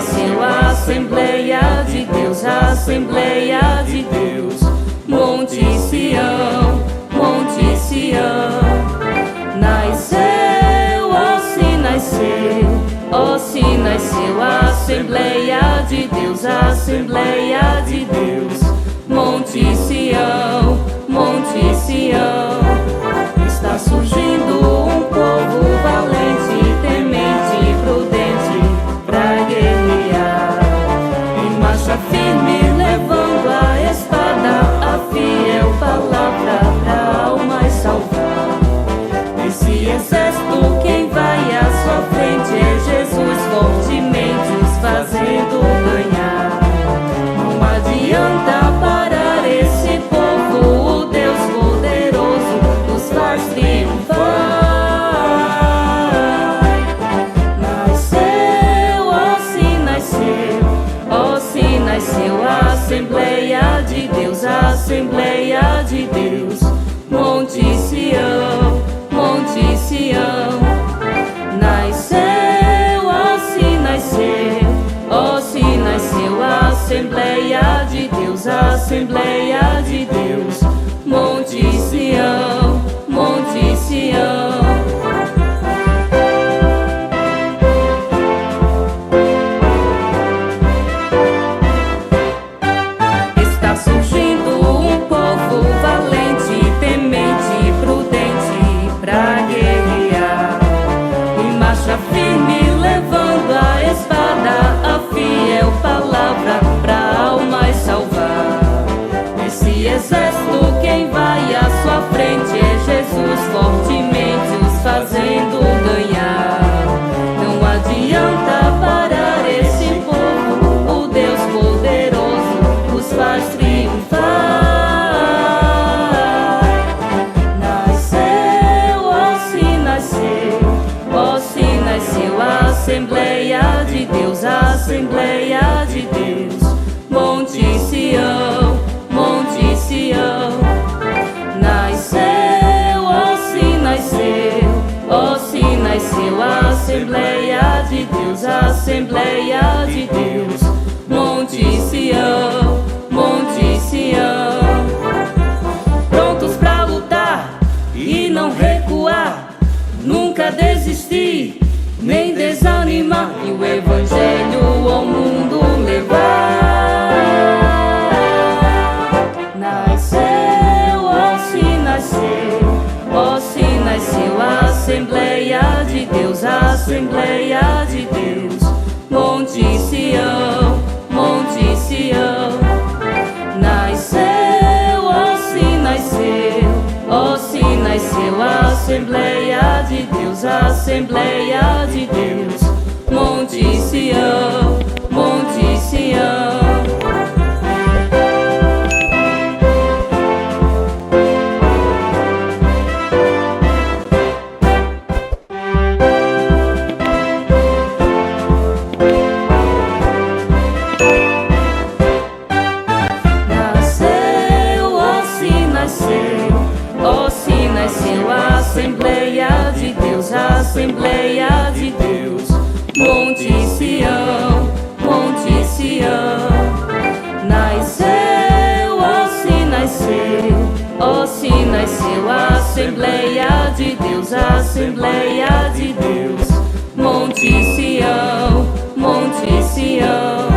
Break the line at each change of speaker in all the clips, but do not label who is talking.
nasceu a Assembleia de Deus, a Assembleia de Deus. Monte Sião, Monte Sião. Nasceu, ó se nasceu, ó se nasceu a Assembleia de Deus, a Assembleia de Deus. Monte Sião, Monte Sião. Está surgindo um povo valente, temente e prudente pra guerrear. Em marcha firme, levando a espada, a fiel palavra pra almas salvar. Esse exército, quem vai à sua frente é Jesus, fortemente os fazendo ganhar. Não adianta parar esse povo, o Deus poderoso nos faz triunfar. Nasceu, ó se nasceu, ó se nasceu a Assembleia de Deus, a Assembleia de Deus. Monte Sião, Monte Sião. Nasceu, ó se nasceu, ó se nasceu a Assembleia de Deus, a Assembleia de Deus. Monte Sião, Monte Sião. Está surgindo um povo valente, temente e prudente pra guerrear. Em marcha firme, levando a espada, a fiel palavra pra almas salvar. Esse exército, quem vai à sua frente é Jesus, fortemente os fazendo ganhar. Não adianta parar esse povo, o Deus poderoso os faz triunfar. Nasceu, ó se nasceu, ó se nasceu a Assembleia de Deus, a Assembleia de Deus. Monte Sião, Monte Sião. Nasceu, ó se nasceu, ó se nasceu a Assembleia de Deus, a Assembleia de Deus. Monte Sião, Monte Sião. Prontos pra lutar e não recuar, nunca desistir, nem desanimar, e o Evangelho ao mundo levar. Nasceu, ó se nasceu, ó se nasceu a Assembleia de Deus, a Assembleia de Deus. Monte Sião, Monte Sião. Nasceu, ó se nasceu, ó se nasceu a Assembleia de Deus, a Assembleia de Deus. Monte Sião, Monte Sião. Ó se nasceu a Assembleia de Deus, a Assembleia de Deus. Monte Sião, Monte Sião. Nasceu, ó se nasceu, ó se nasceu a Assembleia de Deus, a Assembleia de Deus. Monte Sião, Monte Sião.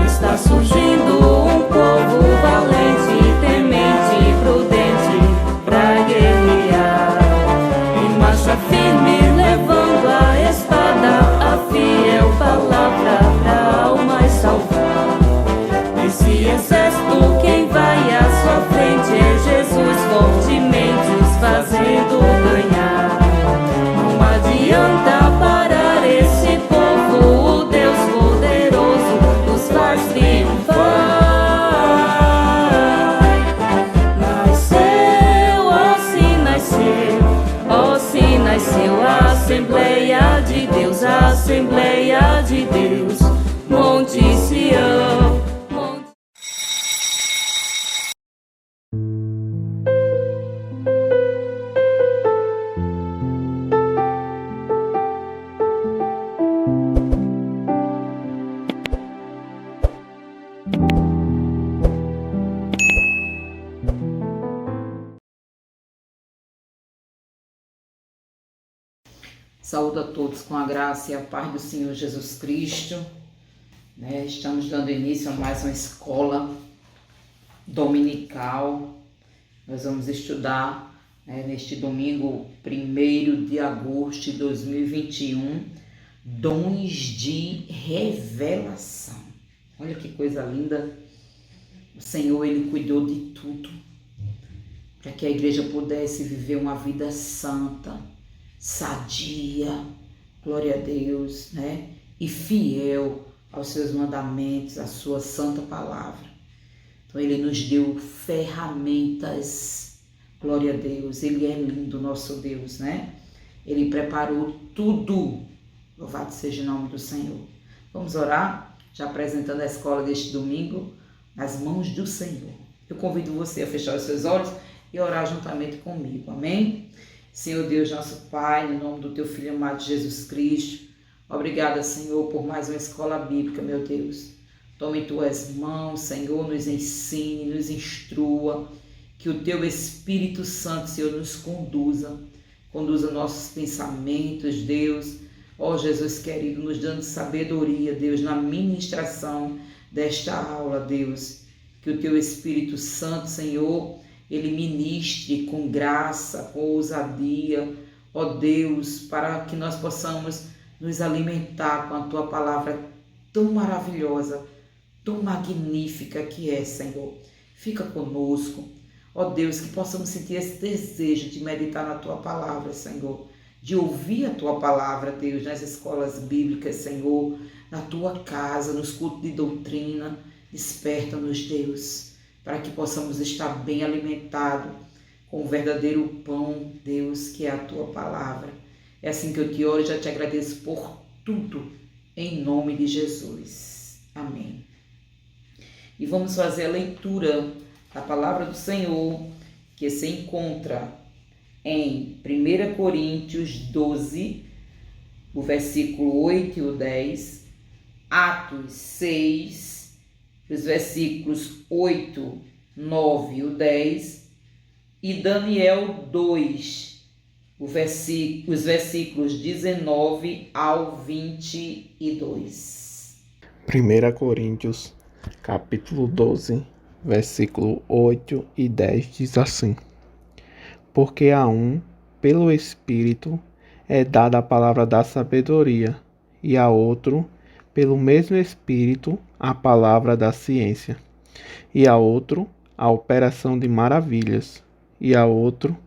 Está surgindo um povo valente, temente e prudente pra guerrear. Em marcha firme, levando a espada, a fiel palavra pra almas salvar. Esse exército, quem vai à sua frente é Jesus, fortemente os fazendo ganhar. Não adianta parar esse
Saúdo a todos com a graça e a paz do Senhor Jesus Cristo. Estamos dando início a mais uma escola dominical. Nós vamos estudar neste domingo 1º de agosto de 2021, dons de revelação. Olha que coisa linda. O Senhor, Ele cuidou de tudo para que a igreja pudesse viver uma vida santa, sadia, glória a Deus, e fiel aos seus mandamentos, à sua santa palavra. Então Ele nos deu ferramentas, glória a Deus. Ele é lindo, nosso Deus, Ele preparou tudo, louvado seja o nome do Senhor. Vamos orar, já apresentando a escola deste domingo, nas mãos do Senhor. Eu convido você a fechar os seus olhos e orar juntamente comigo, amém? Senhor Deus, nosso Pai, no nome do Teu Filho amado Jesus Cristo, obrigada, Senhor, por mais uma escola bíblica, meu Deus. Tome em Tuas mãos, Senhor, nos ensine, nos instrua, que o Teu Espírito Santo, Senhor, nos conduza nossos pensamentos, Deus. Ó Jesus querido, nos dando sabedoria, Deus, na ministração desta aula, Deus. Que o Teu Espírito Santo, Senhor, Ele ministre com graça, com ousadia, ó Deus, para que nós possamos nos alimentar com a Tua palavra tão maravilhosa, tão magnífica que é, Senhor. Fica conosco, ó Deus, que possamos sentir esse desejo de meditar na Tua palavra, Senhor, de ouvir a Tua palavra, Deus, nas escolas bíblicas, Senhor, na Tua casa, nos cultos de doutrina. Desperta-nos, Deus, para que possamos estar bem alimentados com o verdadeiro pão, Deus, que é a Tua palavra. É assim que eu te oro e já te agradeço por tudo, em nome de Jesus. Amém. E vamos fazer a leitura da palavra do Senhor, que se encontra em 1 Coríntios 12, o versículo 8 e o 10, Atos 6, os versículos 8, 9 e o 10, e Daniel 2, os versículos 19 ao 22.
1 Coríntios, capítulo 12, versículo 8 e 10 diz assim: Porque a um, pelo Espírito, é dada a palavra da sabedoria, e a outro, pelo mesmo Espírito, a palavra da ciência, e a outro, a operação de maravilhas, e a outro,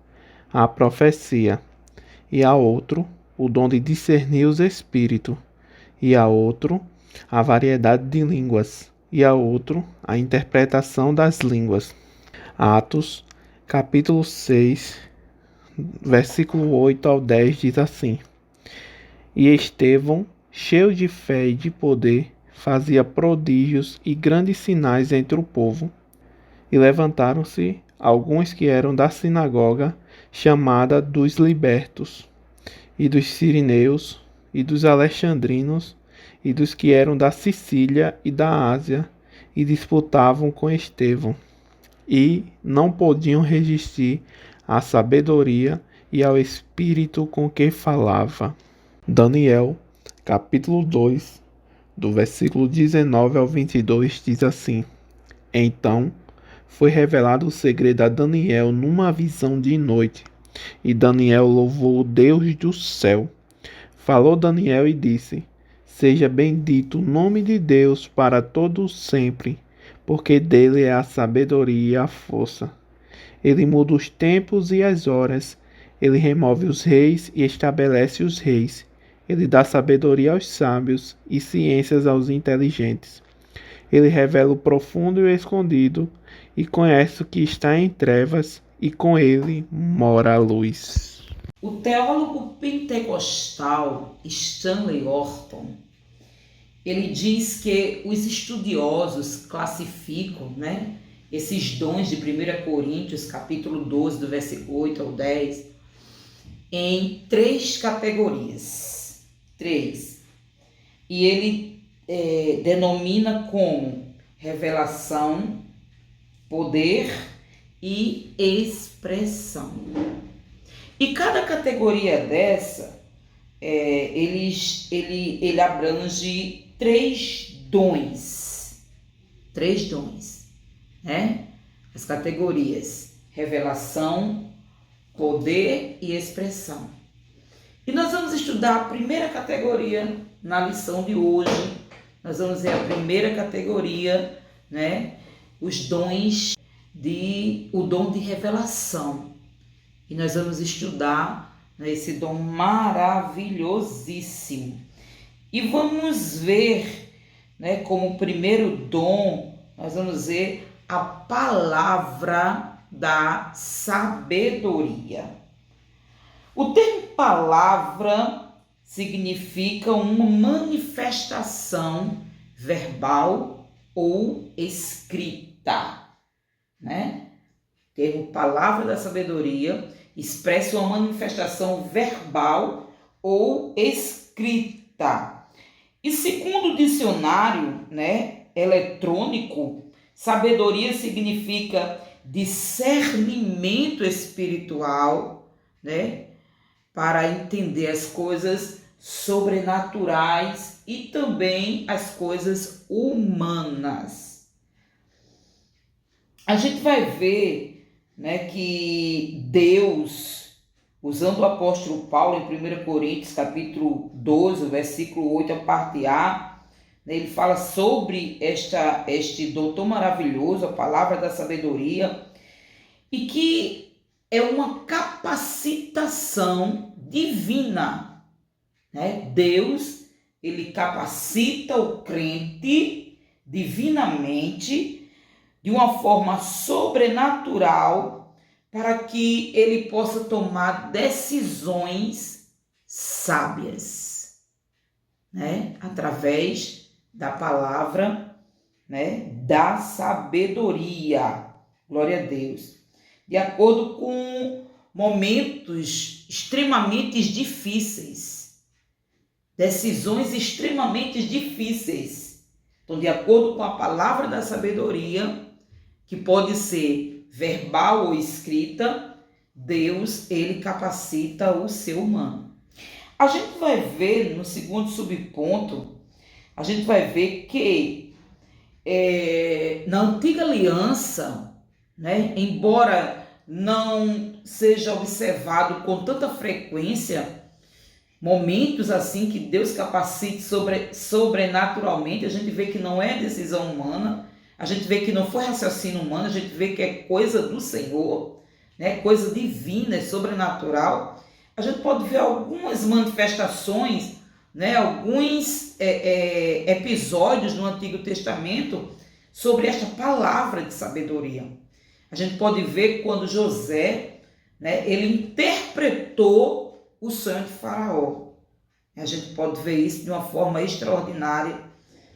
a profecia, e a outro, o dom de discernir os espíritos, e a outro, a variedade de línguas, e a outro, a interpretação das línguas. Atos, capítulo 6, versículo 8 ao 10 diz assim: E Estevão, cheio de fé e de poder, fazia prodígios e grandes sinais entre o povo. E levantaram-se alguns que eram da sinagoga chamada dos libertos, e dos sirineus, e dos alexandrinos, e dos que eram da Sicília e da Ásia, e disputavam com Estevão, e não podiam resistir à sabedoria e ao espírito com que falava. Daniel, capítulo 2, do versículo 19 ao 22, diz assim: Então foi revelado o segredo a Daniel numa visão de noite, e Daniel louvou o Deus do céu. Falou Daniel e disse: Seja bendito o nome de Deus para todo sempre, porque dele é a sabedoria e a força. Ele muda os tempos e as horas, ele remove os reis e estabelece os reis. Ele dá sabedoria aos sábios e ciências aos inteligentes. Ele revela o profundo e o escondido, e conhece o que está em trevas, e com ele mora a luz.
O teólogo pentecostal Stanley Orton, ele diz que os estudiosos classificam, esses dons de 1 Coríntios, capítulo 12, do versículo 8 ao 10, em 3 categorias. 3. E ele denomina como revelação, poder e expressão. E cada categoria dessa ele abrange três dons, né? As categorias revelação, poder e expressão. E nós vamos estudar a primeira categoria na lição de hoje. Nós vamos ver a primeira categoria, né? Os dons o dom de revelação. E nós vamos estudar, né, esse dom maravilhosíssimo. E vamos ver, né, como primeiro dom, nós vamos ver a palavra da sabedoria. O termo palavra significa uma manifestação verbal ou escrita, né? O termo palavra da sabedoria expressa uma manifestação verbal ou escrita. E segundo o dicionário, né, eletrônico, sabedoria significa discernimento espiritual, né, para entender as coisas sobrenaturais e também as coisas humanas. A gente vai ver, né, que Deus, usando o apóstolo Paulo em 1 Coríntios, capítulo 12, versículo 8, a parte A, né, ele fala sobre este dom tão maravilhoso, a palavra da sabedoria, e que é uma capacitação divina, né? Deus, ele capacita o crente divinamente, de uma forma sobrenatural, para que ele possa tomar decisões sábias, né? Através da palavra, né, da sabedoria. Glória a Deus. De acordo com momentos extremamente difíceis, decisões extremamente difíceis. Então, de acordo com a palavra da sabedoria, que pode ser verbal ou escrita, Deus, ele capacita o ser humano. A gente vai ver no segundo subponto, a gente vai ver que na antiga aliança, né, embora não seja observado com tanta frequência momentos assim que Deus capacite sobrenaturalmente, a gente vê que não é decisão humana, a gente vê que não foi raciocínio humano, a gente vê que é coisa do Senhor, né, coisa divina, é sobrenatural. A gente pode ver algumas manifestações, né, alguns episódios no Antigo Testamento sobre esta palavra de sabedoria. A gente pode ver quando José, né, ele interpretou o sonho de Faraó. A gente pode ver isso de uma forma extraordinária,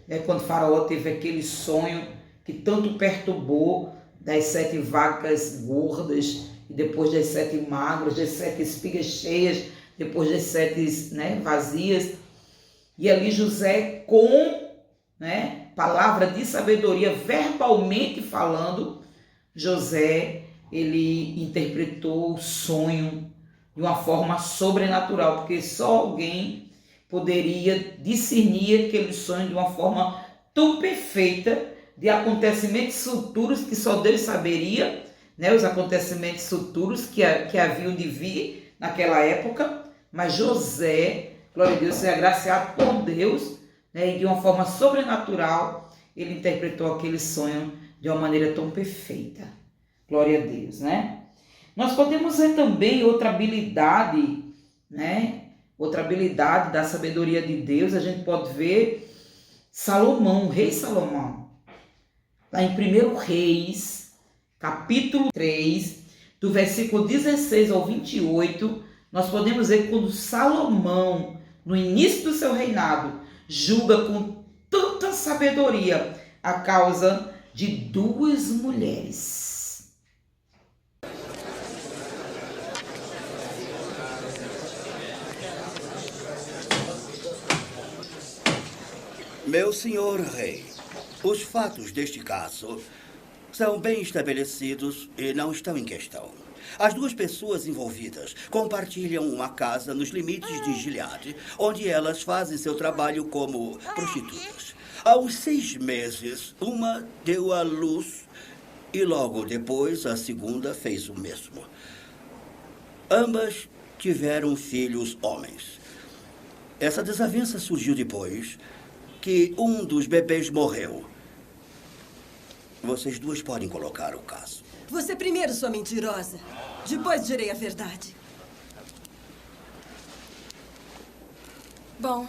né, quando Faraó teve aquele sonho que tanto perturbou, das 7 vacas gordas, e depois das 7 magras, das 7 espigas cheias, depois das 7, né, vazias. E ali José, com, né, palavra de sabedoria, verbalmente falando, José, ele interpretou o sonho de uma forma sobrenatural, porque só alguém poderia discernir aquele sonho de uma forma tão perfeita, de acontecimentos futuros que só Deus saberia, né, os acontecimentos futuros que haviam de vir naquela época, mas José, glória a Deus, foi agraciado por Deus, né, e de uma forma sobrenatural, ele interpretou aquele sonho de uma maneira tão perfeita. Glória a Deus, né? Nós podemos ver também outra habilidade, né? Outra habilidade da sabedoria de Deus, a gente pode ver Salomão, o rei Salomão. Lá em 1 Reis, capítulo 3, do versículo 16 ao 28, nós podemos ver quando Salomão, no início do seu reinado, julga com tanta sabedoria a causa de 2 mulheres.
Meu senhor rei, os fatos deste caso são bem estabelecidos e não estão em questão. As duas pessoas envolvidas compartilham uma casa nos limites de Gileade, onde elas fazem seu trabalho como prostitutas. Aos 6 meses, uma deu à luz e logo depois a segunda fez o mesmo. Ambas tiveram filhos homens. Essa desavença surgiu depois que um dos bebês morreu. Vocês duas podem colocar o caso.
Você primeiro, sua mentirosa. Depois direi a verdade.
Bom,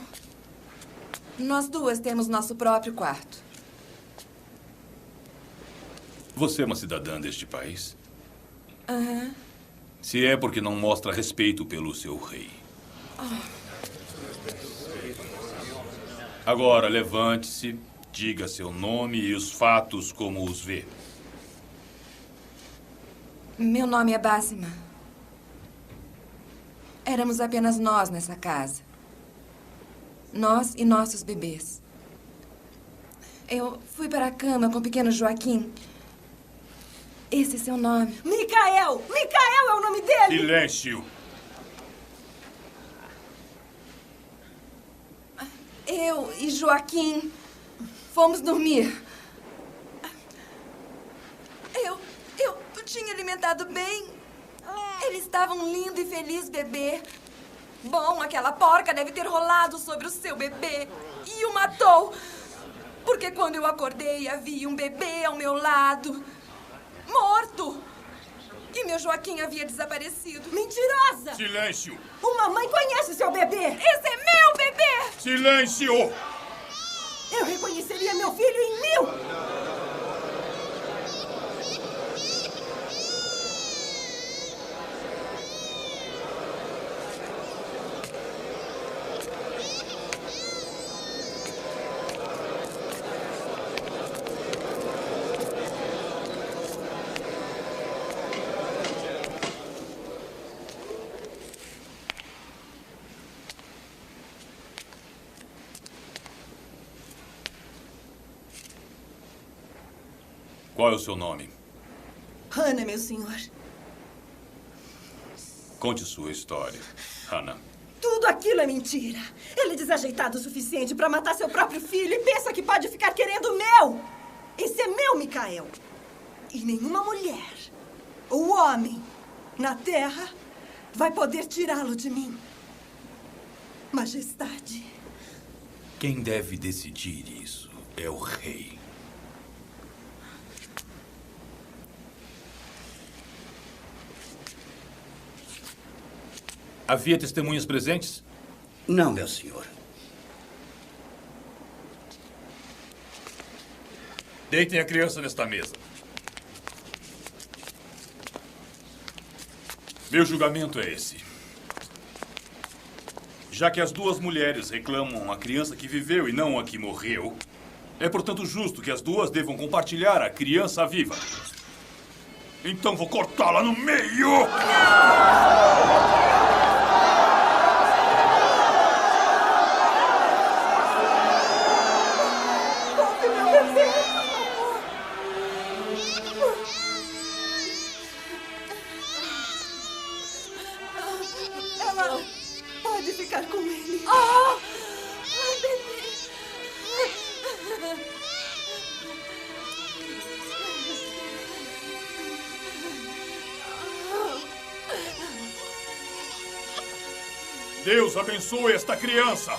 nós duas temos nosso próprio quarto.
Você é uma cidadã deste país?
Aham.
Se é porque não mostra respeito pelo seu rei. Agora, levante-se, diga seu nome e os fatos como os vê.
Meu nome é Básima. Éramos apenas nós nessa casa. Nós e nossos bebês. Eu fui para a cama com o pequeno Joaquim. Esse é seu nome.
Micael! Micael é o nome dele!
Silêncio!
Eu e Joaquim fomos dormir. Eu tinha alimentado bem. Ele estava um lindo e feliz bebê. Bom, aquela porca deve ter rolado sobre o seu bebê e o matou. Porque quando eu acordei, havia um bebê ao meu lado, morto. E meu Joaquim havia desaparecido.
Mentirosa!
Silêncio!
Uma mãe conhece seu bebê!
Esse é meu bebê!
Silêncio!
Eu reconheceria meu filho em 1000!
Qual é o seu nome?
Hannah, meu senhor.
Conte sua história, Hannah.
Tudo aquilo é mentira. Ele é desajeitado o suficiente para matar seu próprio filho e pensa que pode ficar querendo o meu. Esse é meu, Micael. E nenhuma mulher ou homem na terra vai poder tirá-lo de mim. Majestade.
Quem deve decidir isso é o rei. Havia testemunhas presentes?
Não, meu senhor.
Deitem a criança nesta mesa. Meu julgamento é esse. Já que as duas mulheres reclamam a criança que viveu e não a que morreu, é portanto justo que as duas devam compartilhar a criança viva. Então vou cortá-la no meio!
Ela pode ficar com ele.
Ai, bebê.
Deus abençoe esta criança.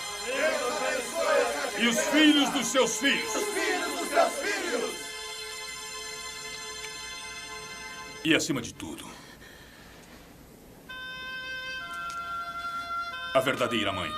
E os filhos dos seus filhos. E acima de tudo, a verdadeira mãe.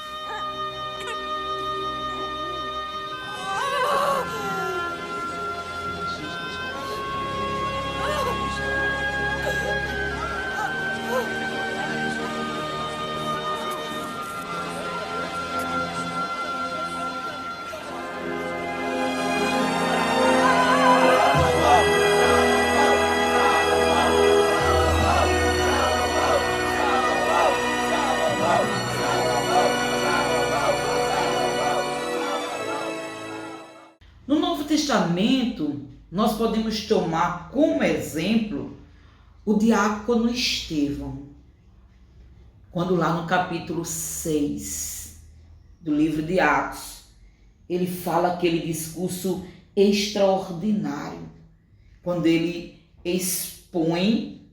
No Novo Testamento, nós podemos tomar como exemplo o diácono Estevão, quando lá no capítulo 6 do livro de Atos, ele fala aquele discurso extraordinário, quando ele expõe,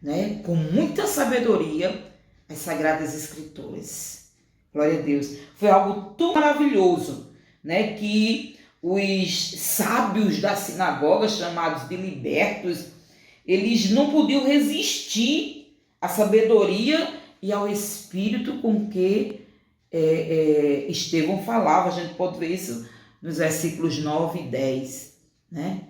né, com muita sabedoria as Sagradas Escrituras. Glória a Deus. Foi algo tão maravilhoso, né, que os sábios da sinagoga, chamados de libertos, eles não podiam resistir à sabedoria e ao espírito com que Estevão falava. A gente pode ver isso nos versículos 9 e 10, né?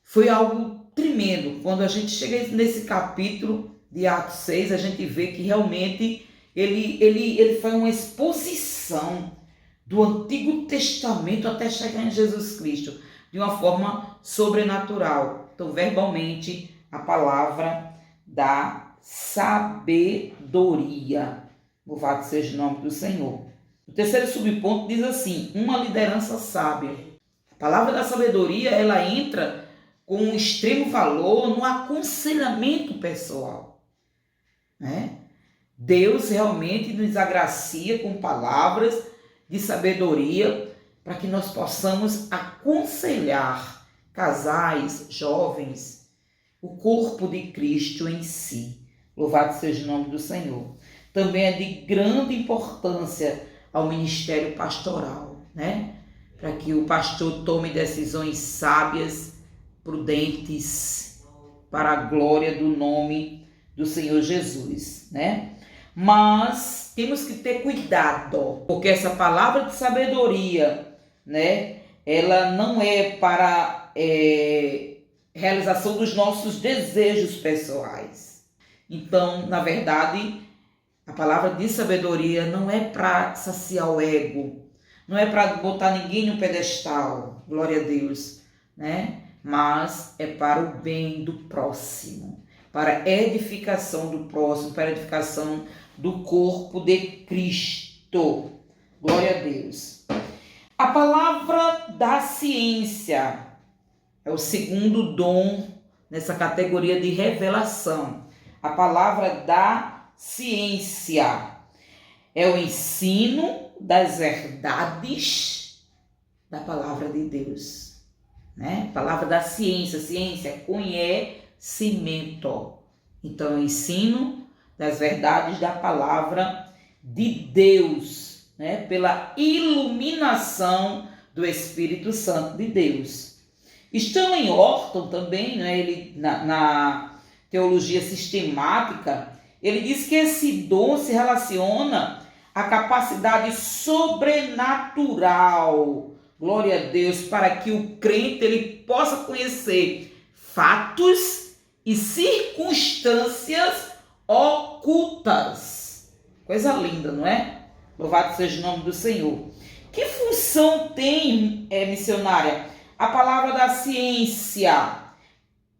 Foi algo tremendo. Quando a gente chega nesse capítulo de Atos 6, a gente vê que realmente ele foi uma exposição do Antigo Testamento até chegar em Jesus Cristo, de uma forma sobrenatural. Então, verbalmente, a palavra da sabedoria. Louvado seja o nome do Senhor. O terceiro subponto diz assim: uma liderança sábia. A palavra da sabedoria, ela entra com um extremo valor no aconselhamento pessoal, né? Deus realmente nos agracia com palavras de sabedoria para que nós possamos aconselhar casais, jovens, o corpo de Cristo em si. Louvado seja o nome do Senhor. Também é de grande importância ao ministério pastoral, né? Para que o pastor tome decisões sábias, prudentes, para a glória do nome do Senhor Jesus, né? Mas temos que ter cuidado, porque essa palavra de sabedoria, né, ela não é para realização dos nossos desejos pessoais. Então, na verdade, a palavra de sabedoria não é para saciar o ego, não é para botar ninguém no pedestal, glória a Deus, né? Mas é para o bem do próximo, para a edificação do próximo, para a edificação do corpo de Cristo. Glória a Deus. A palavra da ciência é o segundo dom nessa categoria de revelação. A palavra da ciência é o ensino das verdades da palavra de Deus, né? Palavra da ciência, ciência é conhecimento. Então, é o ensino das verdades da palavra de Deus, né? Pela iluminação do Espírito Santo de Deus. Stanley Orton também, né? Ele na teologia sistemática, ele diz que esse dom se relaciona à capacidade sobrenatural, glória a Deus, para que o crente ele possa conhecer fatos e circunstâncias ocultas. Coisa linda, não é? Louvado seja o nome do Senhor. Que função tem, missionária, a palavra da ciência?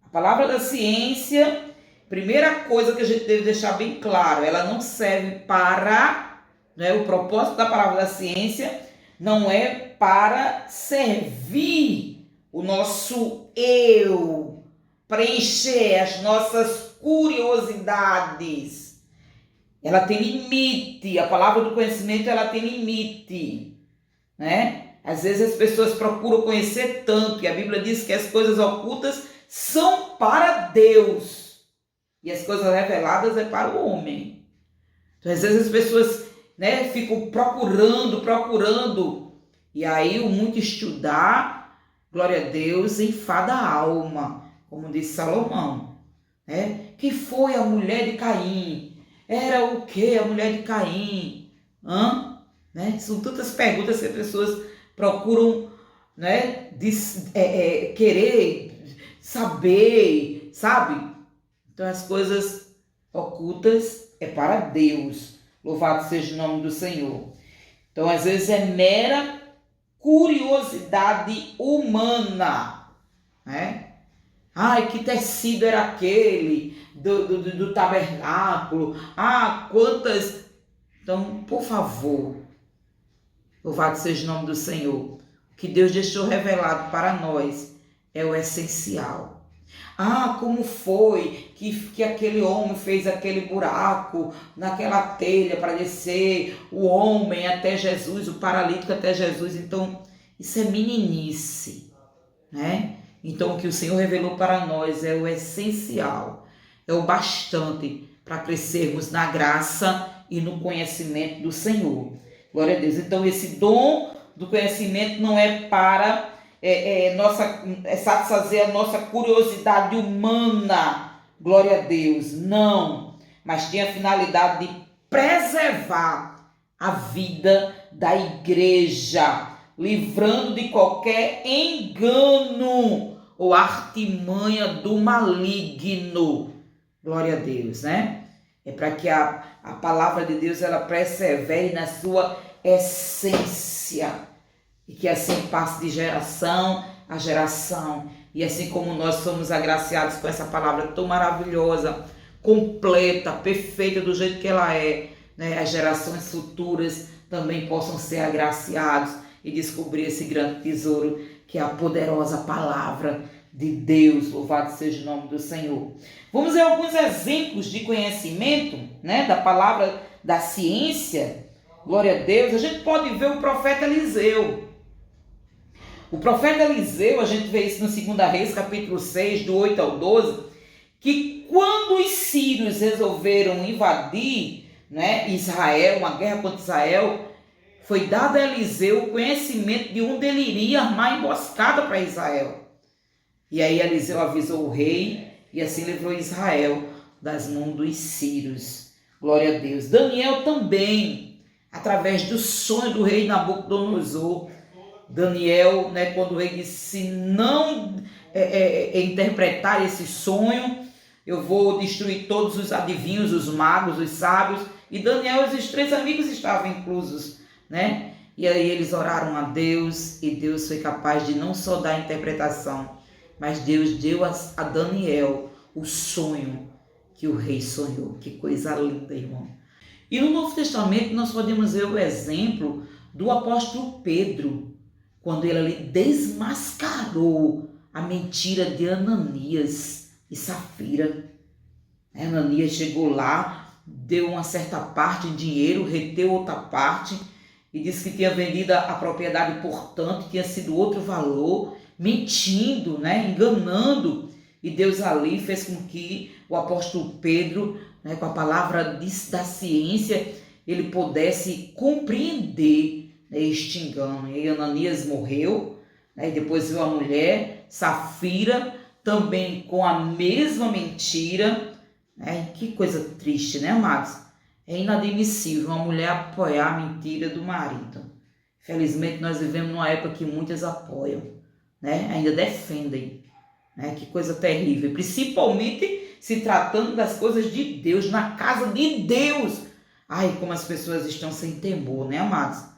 A palavra da ciência, primeira coisa que a gente deve deixar bem claro, ela não serve para, né, o propósito da palavra da ciência não é para servir o nosso eu, preencher as nossas curiosidades. Ela tem limite. A palavra do conhecimento, ela tem limite, né? Às vezes as pessoas procuram conhecer tanto, e a Bíblia diz que as coisas ocultas são para Deus e as coisas reveladas é para o homem. Então, às vezes as pessoas, né, ficam procurando, e aí o muito estudar, glória a Deus, enfada a alma, como disse Salomão, né? Que foi a mulher de Caim? Era o que a mulher de Caim? Né? São tantas perguntas que as pessoas procuram, né, querer saber, sabe? Então as coisas ocultas é para Deus. Louvado seja o nome do Senhor. Então às vezes é mera curiosidade humana, né? Ai, que tecido era aquele do tabernáculo? Ah, quantas... Então, por favor, louvado seja o nome do Senhor. O que Deus deixou revelado para nós é o essencial. Ah, como foi que aquele homem fez aquele buraco naquela telha para descer o homem até Jesus, o paralítico até Jesus. Então, isso é meninice, né? Então, o que o Senhor revelou para nós é o essencial, é o bastante para crescermos na graça e no conhecimento do Senhor. Glória a Deus. Então, esse dom do conhecimento não é para satisfazer a nossa curiosidade humana, glória a Deus, não, mas tem a finalidade de preservar a vida da igreja, livrando de qualquer engano ou artimanha do maligno, glória a Deus, né? É para que a palavra de Deus ela persevere na sua essência, e que assim passe de geração a geração. E assim como nós somos agraciados com essa palavra tão maravilhosa, completa, perfeita do jeito que ela é, né? As gerações futuras também possam ser agraciados e descobrir esse grande tesouro que é a poderosa palavra de Deus. Louvado seja o nome do Senhor. Vamos ver alguns exemplos de conhecimento, né? Da palavra da ciência. Glória a Deus. A gente pode ver o profeta Eliseu. O profeta Eliseu, a gente vê isso no 2 Reis, capítulo 6, do 8 ao 12, que quando os sírios resolveram invadir, né, Israel, uma guerra contra Israel, foi dado a Eliseu o conhecimento de onde ele iria armar emboscada para Israel. E aí Eliseu avisou o rei e assim livrou Israel das mãos dos sírios. Glória a Deus. Daniel também, através do sonho do rei Nabucodonosor, Daniel, né, quando o rei disse, se não interpretar esse sonho, eu vou destruir todos os adivinhos, os magos, os sábios. E Daniel e os 3 amigos estavam inclusos, né? E aí eles oraram a Deus, e Deus foi capaz de não só dar a interpretação, mas Deus deu a Daniel o sonho que o rei sonhou. Que coisa linda, irmão. E no Novo Testamento nós podemos ver o exemplo do apóstolo Pedro, quando ele ali desmascarou a mentira de Ananias e Safira. Ananias chegou lá, deu uma certa parte em dinheiro, reteu outra parte e disse que tinha vendido a propriedade, portanto, tinha sido outro valor, mentindo, né, enganando. E Deus ali fez com que o apóstolo Pedro, né, com a palavra da ciência, ele pudesse compreender este engano. E Ananias morreu, né? E depois veio a mulher, Safira, também com a mesma mentira, né? Que coisa triste, né, amados? É inadmissível uma mulher apoiar a mentira do marido. Felizmente nós vivemos numa época que muitas apoiam, né? Ainda defendem, né? Que coisa terrível, principalmente se tratando das coisas de Deus, na casa de Deus. Ai, como as pessoas estão sem temor, né, amados?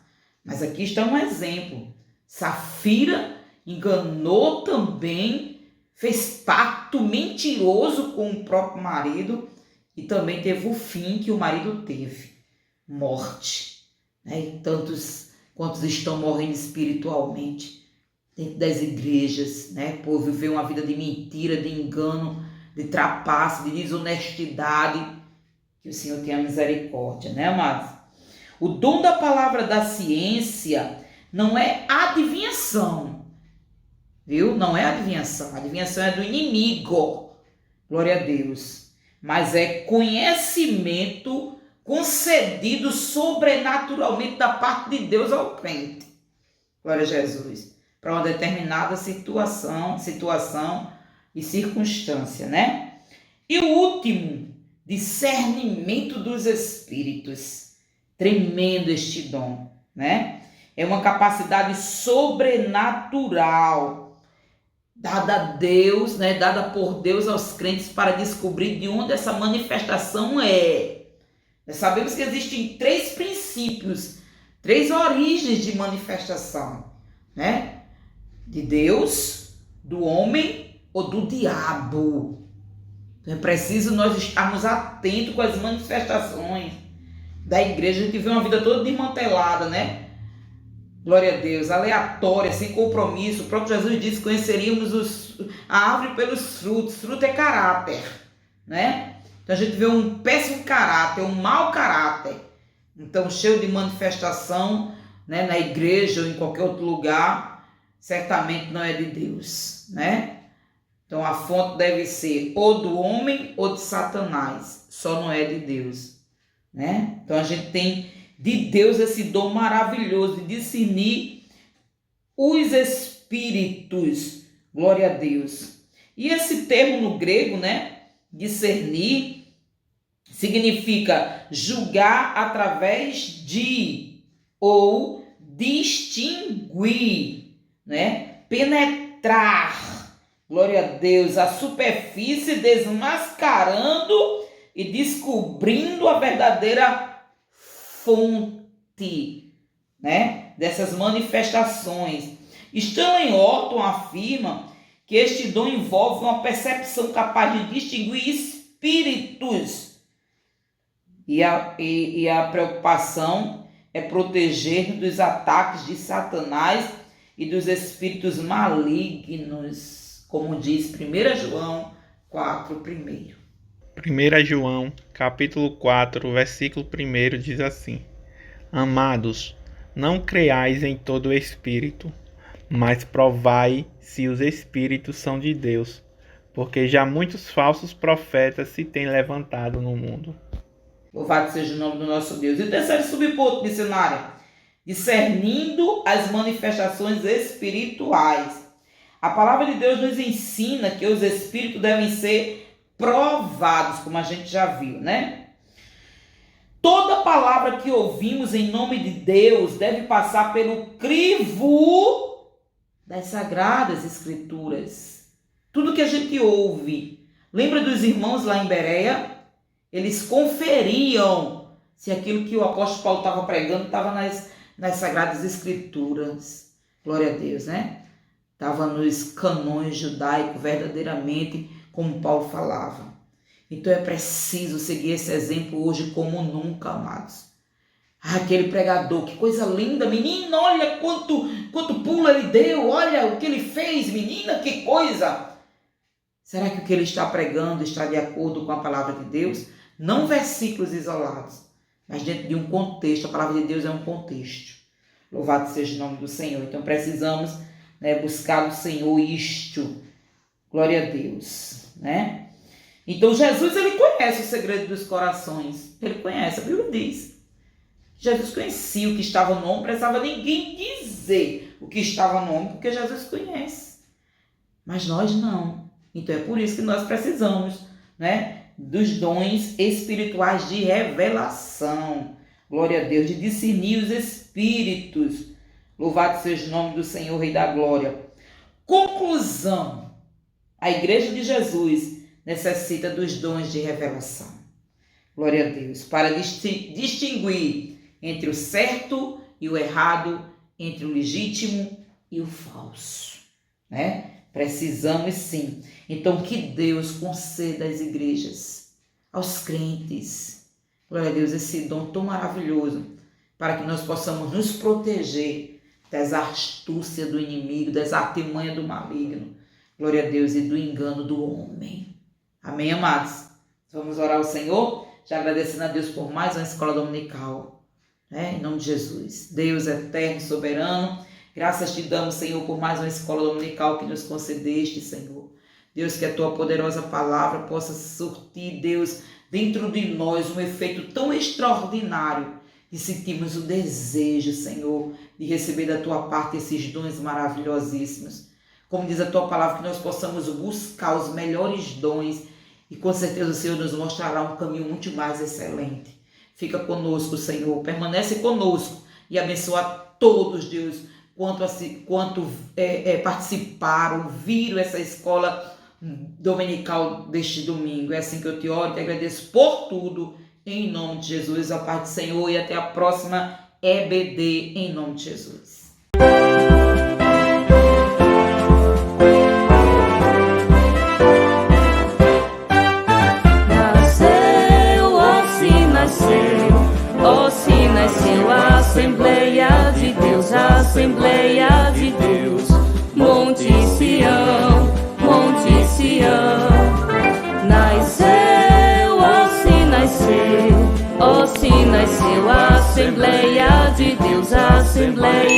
Mas aqui está um exemplo. Safira enganou também, fez pacto mentiroso com o próprio marido e também teve o fim que o marido teve, morte. Né? E tantos quantos estão morrendo espiritualmente dentro das igrejas, né? Por viver uma vida de mentira, de engano, de trapaço, de desonestidade. Que o Senhor tenha misericórdia, né, amados? O dom da palavra da ciência não é adivinhação, viu? Não é adivinhação. A adivinhação é do inimigo, glória a Deus. Mas é conhecimento concedido sobrenaturalmente da parte de Deus ao crente, glória a Jesus, para uma determinada situação e circunstância, né? E o último, discernimento dos espíritos. Tremendo este dom, né? É uma capacidade sobrenatural dada a Deus, né? Dada por Deus aos crentes para descobrir de onde essa manifestação é. Nós sabemos que existem 3 princípios, 3 origens de manifestação, né? De Deus, do homem ou do diabo. Então é preciso nós estarmos atentos com as manifestações da igreja, que vê uma vida toda desmantelada, né? glória a Deus, aleatória, sem compromisso. O próprio Jesus disse que conheceríamos a árvore pelos frutos. Fruto é caráter, né? Então a gente vê um péssimo caráter, um mau caráter. Então, cheio de manifestação, né, na igreja ou em qualquer outro lugar, certamente não é de Deus, né? Então a fonte deve ser ou do homem ou de Satanás, só não é de Deus, né? Então a gente tem de Deus esse dom maravilhoso de discernir os espíritos, glória a Deus. E esse termo no grego, né, discernir, significa julgar através de ou distinguir, né, penetrar, glória a Deus, a superfície, desmascarando e descobrindo a verdadeira fonte, né, dessas manifestações. Stanley Orton afirma que este dom envolve uma percepção capaz de distinguir espíritos e a preocupação é proteger dos ataques de Satanás e dos espíritos malignos, como diz 1 João 4:1.
1 João, capítulo 4, versículo 1 diz assim: Amados, não creais em todo espírito, mas provai se os espíritos são de Deus, porque já muitos falsos profetas se têm levantado no mundo.
Louvado seja o nome do nosso Deus. E o terceiro subponto, missionária, discernindo as manifestações espirituais. A palavra de Deus nos ensina que os espíritos devem ser provados, como a gente já viu, né? Toda palavra que ouvimos em nome de Deus deve passar pelo crivo das Sagradas Escrituras. Tudo que a gente ouve. Lembra dos irmãos lá em Bereia? Eles conferiam se aquilo que o apóstolo Paulo estava pregando estava nas Sagradas Escrituras. Glória a Deus, né? Estava nos canões judaicos, verdadeiramente, como Paulo falava. Então é preciso seguir esse exemplo hoje como nunca, amados. Aquele pregador, que coisa linda, menina, olha quanto pulo ele deu, olha o que ele fez, menina, que coisa. Será que o que ele está pregando está de acordo com a palavra de Deus? Não versículos isolados, mas dentro de um contexto. A palavra de Deus é um contexto. Louvado seja o nome do Senhor. Então precisamos, né, buscar do Senhor isto. Glória a Deus, né? Então Jesus, ele conhece o segredo dos corações. Ele conhece, a Bíblia diz. Jesus conhecia o que estava no homem, não precisava ninguém dizer o que estava no homem, porque Jesus conhece. Mas nós não. Então é por isso que nós precisamos, né, dos dons espirituais de revelação. Glória a Deus, de discernir os espíritos. Louvado seja o nome do Senhor, Rei da Glória. Conclusão. A igreja de Jesus necessita dos dons de revelação. Glória a Deus. Para distinguir entre o certo e o errado, entre o legítimo e o falso, né? Precisamos sim. Então que Deus conceda às igrejas, aos crentes, glória a Deus, esse dom tão maravilhoso, para que nós possamos nos proteger das astúcias do inimigo, das artimanhas do maligno, glória a Deus, e do engano do homem. Amém, amados? Vamos orar ao Senhor, já agradecendo a Deus por mais uma escola dominical, né? Em nome de Jesus. Deus eterno, soberano, graças te damos, Senhor, por mais uma escola dominical que nos concedeste, Senhor. Deus, que a tua poderosa palavra possa surtir, Deus, dentro de nós um efeito tão extraordinário de sentirmos o desejo, Senhor, de receber da tua parte esses dons maravilhosíssimos. Como diz a tua palavra, que nós possamos buscar os melhores dons e com certeza o Senhor nos mostrará um caminho muito mais excelente. Fica conosco, Senhor, permanece conosco e abençoa a todos, Deus, quanto participaram, viram essa escola dominical deste domingo. É assim que eu te oro e te agradeço por tudo, em nome de Jesus, a paz do Senhor, e até a próxima EBD, em nome de Jesus.
Ó, se nasceu a Assembleia de Deus, Assembleia de Deus. Monte Sião, Monte Sião. Nasceu, ó se nasceu, ó se nasceu. Assembleia de Deus, Assembleia